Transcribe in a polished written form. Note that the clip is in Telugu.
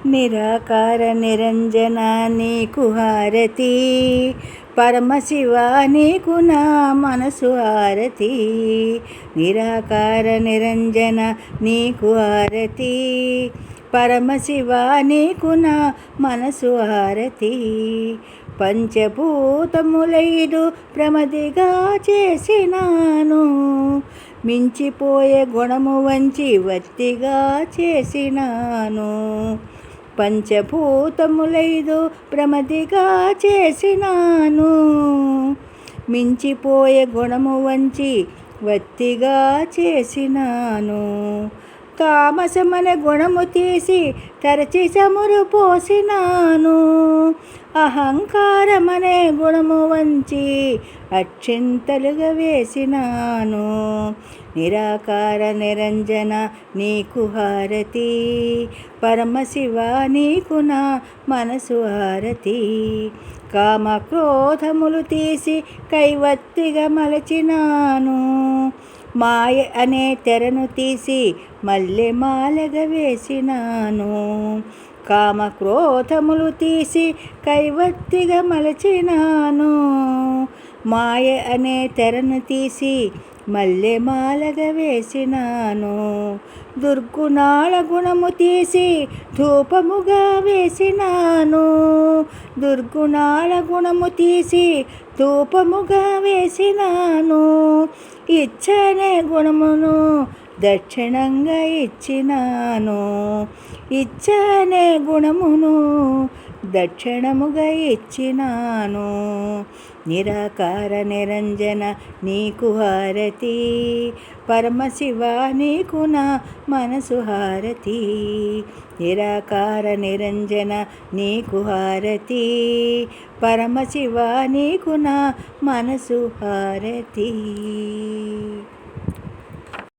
నిరాకార నిరంజన నీకు హారతి, పరమశివ నీకు నా మనసు హారతి. నిరాకార నిరంజన నీకు హారతి, పరమశివ నీకు నా మనసు హారతి. పంచభూతములైదు ప్రమదిగా చేసినాను, మించిపోయే గుణము వంచి వత్తిగా చేసినాను. పంచభూతములైదు ప్రమదిగా చేసినాను, మించిపోయే గుణము వంచి వత్తిగా చేసినాను. తామసమనే గుణము తీసి తరచి చమురు పోసినాను, అహంకారమనే గుణము వంచి అక్షింతలుగా వేసినాను. నిరాకార నిరంజన నీకు హారతి, పరమశివ నీకు నా మనసు హారతి. కామ క్రోధములు తీసి కైవత్తిగా మలచినాను, మాయ అనే తెరను తీసి మల్లె మాలగా వేసినాను. కామ క్రోధములు తీసి కైవత్తిగా మలచినాను, మాయ అనే తెరను తీసి మల్లె మాలగా వేసినాను. దుర్గుణాల గుణము తీసి ధూపముగా వేసినాను, దుర్గుణాల గుణము తీసి ధూపముగా వేసినాను. ఇచ్చనే గుణమును దక్షిణంగా ఇచ్చినాను, ఇచ్చనే గుణమును దక్షిణముగా ఇచ్చినాను. నిరాకార నిరంజన నీకు హారతి, పరమశివ నీకు నా మనసు హారతి. నిరాకార నిరంజన నీకు హారతి, పరమశివ నీకు నా మనసు హారతి.